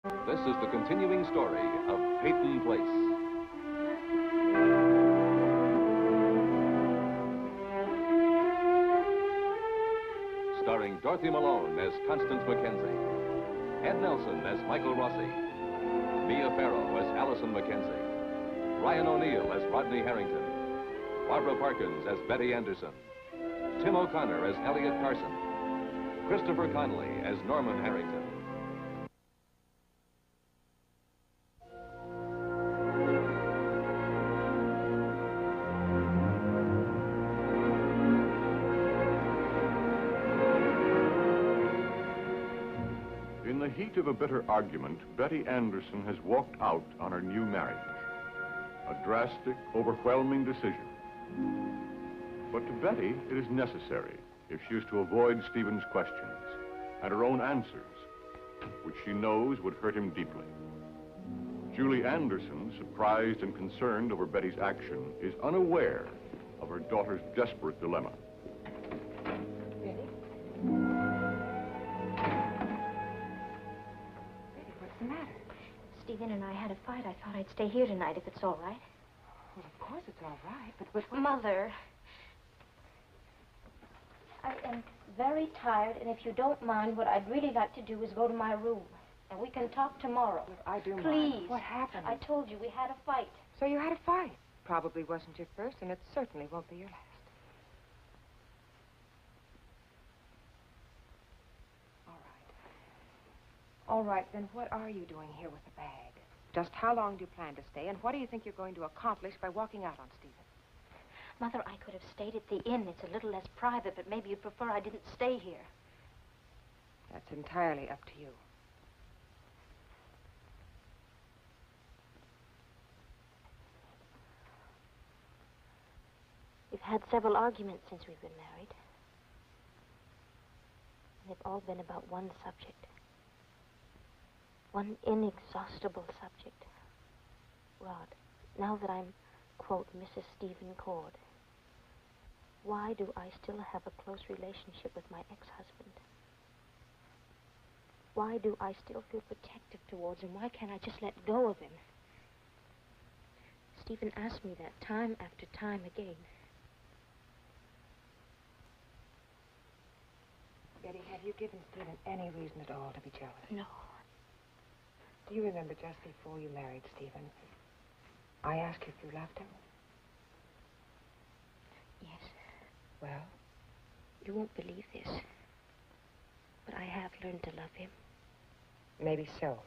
This is the continuing story of Peyton Place. Starring Dorothy Malone as Constance Mackenzie, Ed Nelson as Michael Rossi, Mia Farrow as Allison Mackenzie, Ryan O'Neill as Rodney Harrington, Barbara Parkins as Betty Anderson, Tim O'Connor as Elliot Carson, Christopher Connolly as Norman Harrington. In the heat of a bitter argument, Betty Anderson has walked out on her new marriage. A drastic, overwhelming decision. But to Betty, it is necessary if she is to avoid Stephen's questions and her own answers, which she knows would hurt him deeply. Julie Anderson, surprised and concerned over Betty's action, is unaware of her daughter's desperate dilemma. Stephen and I had a fight. I thought I'd stay here tonight if it's all right. Well, of course it's all right, but Mother, I am very tired, and if you don't mind, what I'd really like to do is go to my room. And we can talk tomorrow. Look, I do mind. Please. What happened? I told you we had a fight. So you had a fight. Probably wasn't your first, and it certainly won't be your last. All right, then what are you doing here with the bag? Just how long do you plan to stay, and what do you think you're going to accomplish by walking out on Stephen? Mother, I could have stayed at the inn. It's a little less private, but maybe you'd prefer I didn't stay here. That's entirely up to you. We've had several arguments since we've been married. And they've all been about one subject. One inexhaustible subject. Rod, now that I'm, quote, Mrs. Stephen Cord, why do I still have a close relationship with my ex-husband? Why do I still feel protective towards him? Why can't I just let go of him? Stephen asked me that time after time again. Betty, have you given Stephen any reason at all to be jealous? No. Do you remember just before you married Stephen, I asked you if you loved him? Yes. Well? You won't believe this, but I have learned to love him. Maybe so.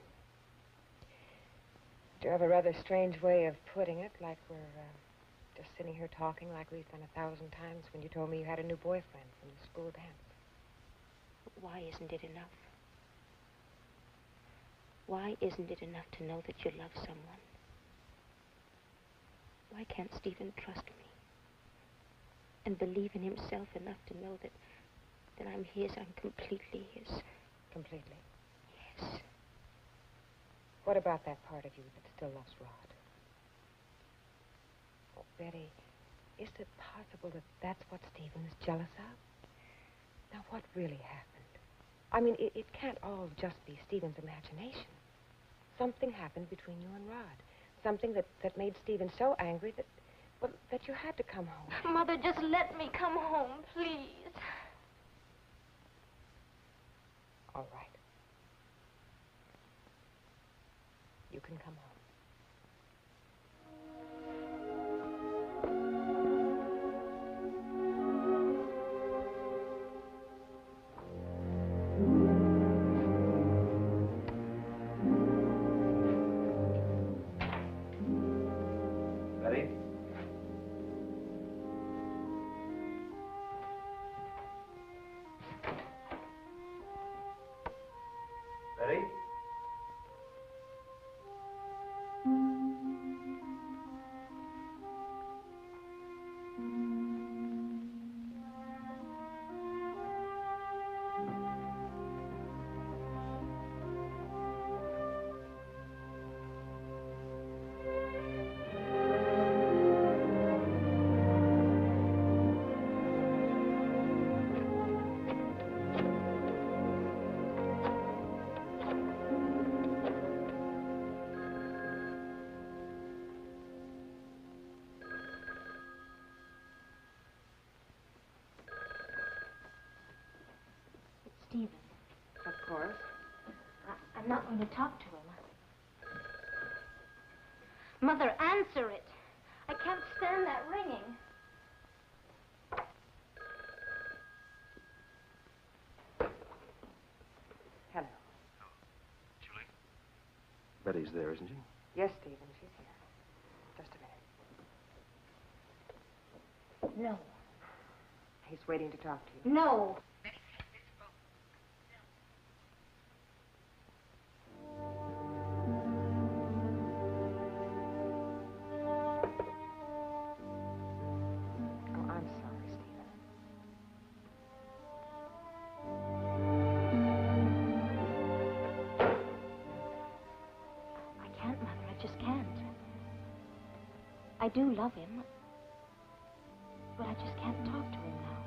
Do you have a rather strange way of putting it, like we're just sitting here talking like we've done 1,000 times when you told me you had a new boyfriend from the school dance? Why isn't it enough? Why isn't it enough to know that you love someone? Why can't Stephen trust me and believe in himself enough to know that I'm his, I'm completely his? Completely? Yes. What about that part of you that still loves Rod? Oh, Betty, is it possible that that's what Stephen is jealous of? Now, what really happened? I mean, it can't all just be Stephen's imagination. Something happened between you and Rod. Something that made Stephen so angry that you had to come home. Mother, just let me come home, please. All right. You can come home. Betty? Betty? going to talk to him. Mother, answer it. I can't stand that ringing. Hello. Julie? Betty's there, isn't she? Yes, Stephen, she's here. Just a minute. No. He's waiting to talk to you. No. Oh, I'm sorry, Stephen. I can't, Mother. I just can't. I do love him, but I just can't talk to him now.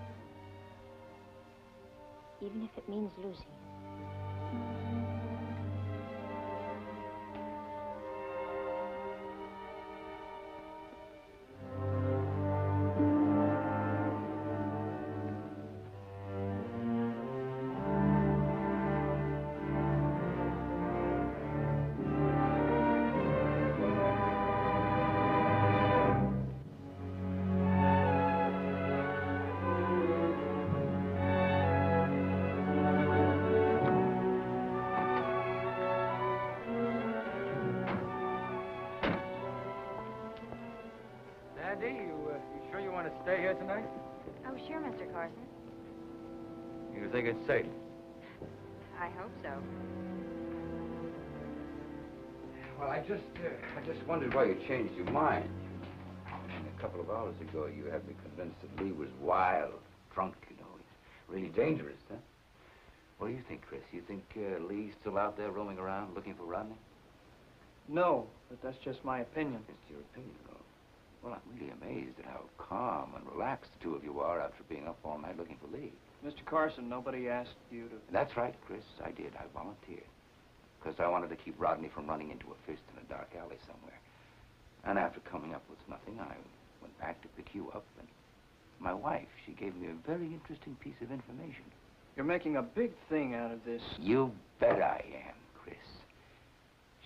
Even if it means losing him. You sure you want to stay here tonight? Oh, sure, Mr. Carson. You think it's safe? I hope so. Well, I just wondered why you changed your mind. A couple of hours ago, you had me convinced that Lee was wild, drunk, you know. He's really dangerous, huh? What do you think, Chris? You think Lee's still out there roaming around looking for Rodney? No, but that's just my opinion. It's your opinion, though. Well, I'm really amazed at how calm and relaxed the two of you are after being up all night looking for Lee. Mr. Carson, nobody asked you to... That's right, Chris. I did. I volunteered. Because I wanted to keep Rodney from running into a fist in a dark alley somewhere. And after coming up with nothing, I went back to pick you up. And my wife, she gave me a very interesting piece of information. You're making a big thing out of this. You bet I am, Chris.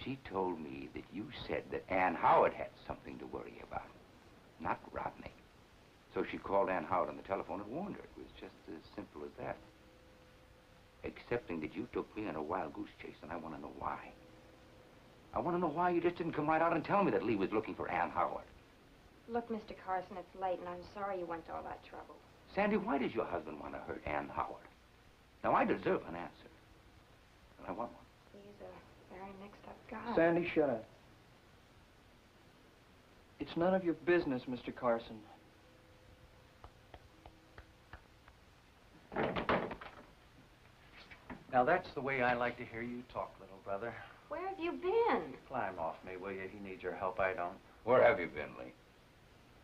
She told me that you said that Ann Howard had something to worry about. Not Rodney. So she called Ann Howard on the telephone and warned her. It was just as simple as that. Excepting that you took me on a wild goose chase, and I want to know why. I want to know why you just didn't come right out and tell me that Lee was looking for Ann Howard. Look, Mr. Carson, it's late, and I'm sorry you went to all that trouble. Sandy, why does your husband want to hurt Ann Howard? Now, I deserve an answer. And I want one. He's a very mixed-up guy. Sandy, shut up. It's none of your business, Mr. Carson. Now, that's the way I like to hear you talk, little brother. Where have you been? Climb off me, will you? He needs your help. I don't. Where have you been, Lee?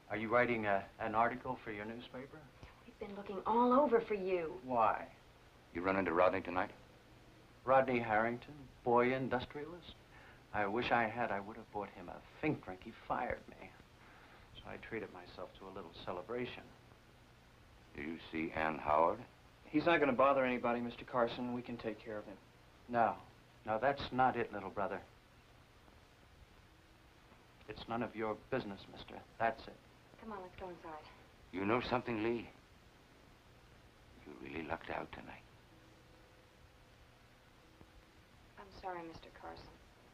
Are you writing an article for your newspaper? We've been looking all over for you. Why? You run into Rodney tonight? Rodney Harrington, boy industrialist. I wish I had. I would have bought him a think drink. He fired me. So I treated myself to a little celebration. Do you see Ann Howard? He's not going to bother anybody, Mr. Carson. We can take care of him. No. No, that's not it, little brother. It's none of your business, mister. That's it. Come on, let's go inside. You know something, Lee? You really lucked out tonight. I'm sorry, Mr. Carson.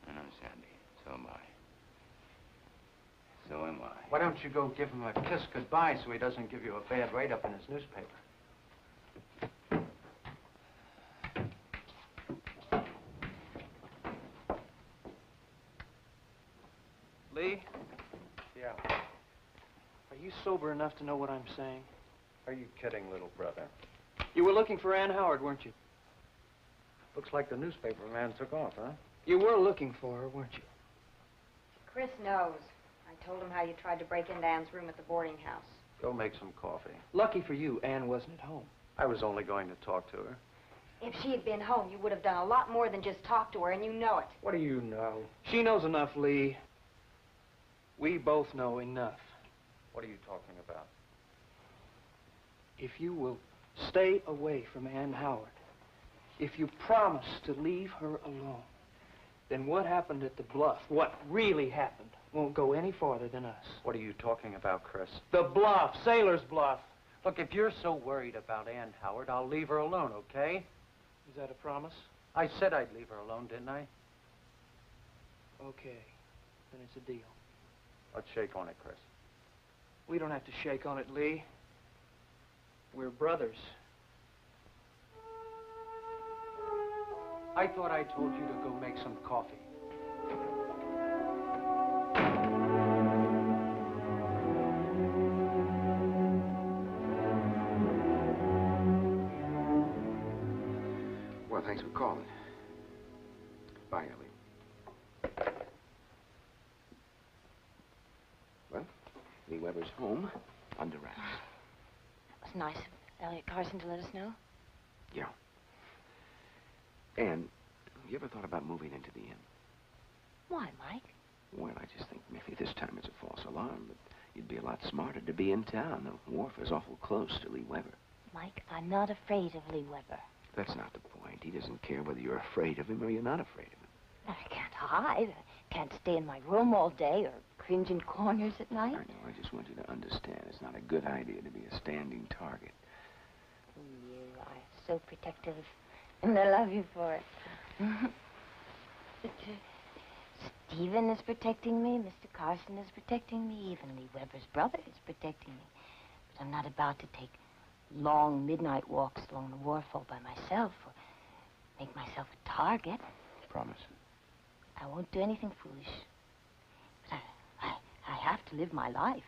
I know, Sandy. So am I. So am I. Why don't you go give him a kiss goodbye so he doesn't give you a bad write-up in his newspaper? Lee? Yeah. Are you sober enough to know what I'm saying? Are you kidding, little brother? You were looking for Ann Howard, weren't you? Looks like the newspaper man took off, huh? You were looking for her, weren't you? Chris knows. I told him how you tried to break into Ann's room at the boarding house. Go make some coffee. Lucky for you, Ann wasn't at home. I was only going to talk to her. If she had been home, you would have done a lot more than just talk to her, and you know it. What do you know? She knows enough, Lee. We both know enough. What are you talking about? If you will stay away from Ann Howard, if you promise to leave her alone, Then what happened at the bluff? What really happened won't go any farther than us. What are you talking about, Chris? The bluff, Sailor's Bluff. Look, if you're so worried about Ann Howard, I'll leave her alone, okay? Is that a promise? I said I'd leave her alone, didn't I? Okay, then it's a deal. Let's shake on it, Chris. We don't have to shake on it, Lee. We're brothers. I thought I told you to go make some coffee. Well, thanks for calling. Bye, Ellie. Well, Lee Weber's home, under wraps. That was nice of Elliot Carson to let us know. Yeah. And have you ever thought about moving into the inn? Why, Mike? Well, I just think maybe this time it's a false alarm, but you'd be a lot smarter to be in town. The wharf is awful close to Lee Weber. Mike, I'm not afraid of Lee Weber. That's not the point. He doesn't care whether you're afraid of him or you're not afraid of him. I can't hide. I can't stay in my room all day or cringe in corners at night. I know. I just want you to understand it's not a good idea to be a standing target. You are so protective, and I love you for it. But, Stephen is protecting me, Mr. Carson is protecting me, even Lee Weber's brother is protecting me. But I'm not about to take long midnight walks along the wharf all by myself or make myself a target. Promise. I won't do anything foolish. But I have to live my life.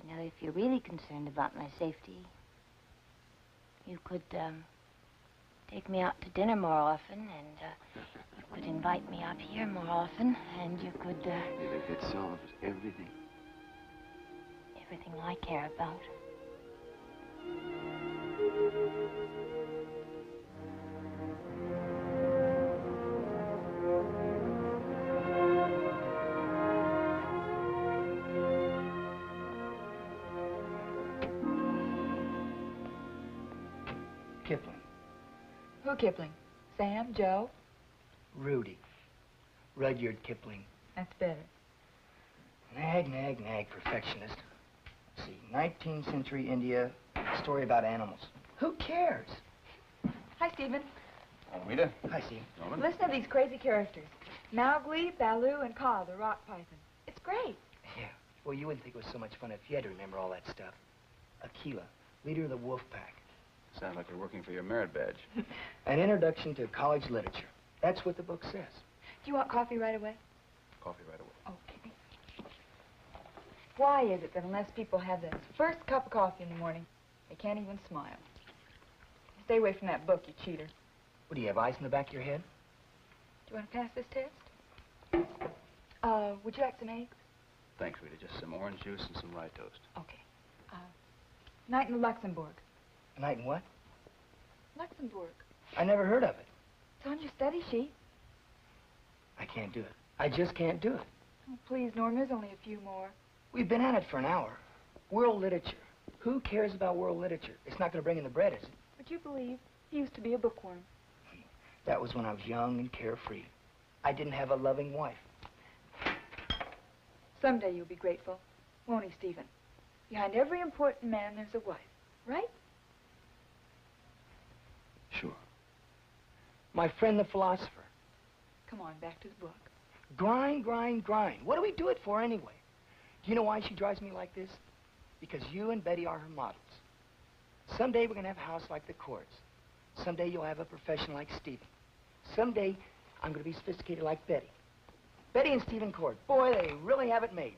You know, if you're really concerned about my safety, you could, take me out to dinner more often, and, you could invite me out here more often, and you could, You think that solves everything? everything I care about. Kipling. Who Kipling? Sam? Joe? Rudy. Rudyard Kipling. That's better. Nag, nag, nag, perfectionist. Let's see, 19th century India, story about animals. Who cares? Hi, Stephen. Rita. Hi, Steve. Norman. Listen to these crazy characters. Mowgli, Baloo, and Kaa, the rock python. It's great. Yeah. Well, you wouldn't think it was so much fun if you had to remember all that stuff. Akela, leader of the wolf pack. Sounds like you're working for your merit badge. An introduction to college literature. That's what the book says. Do you want coffee right away? Coffee right away. Okay. Why is it that unless people have their first cup of coffee in the morning, they can't even smile? Stay away from that book, you cheater. What, do you have eyes in the back of your head? Do you want to pass this test? Would you like some eggs? Thanks, Rita. Just some orange juice and some rye toast. Okay. Night in the Luxembourg. A night in what? Luxembourg. I never heard of it. It's on your study sheet. I can't do it. I just can't do it. Oh, please, Norm, there's only a few more. We've been at it for an hour. World literature. Who cares about world literature? It's not going to bring in the bread, is it? Would you believe he used to be a bookworm? That was when I was young and carefree. I didn't have a loving wife. Someday you'll be grateful, won't he, Stephen? Behind every important man, there's a wife, right? Sure. My friend, the philosopher. Come on, back to the book. Grind, grind, grind. What do we do it for anyway? Do you know why she drives me like this? Because you and Betty are her models. Someday we're going to have a house like the Cords. Someday you'll have a profession like Stephen. Someday I'm going to be sophisticated like Betty. Betty and Stephen Cord. Boy, they really have it made.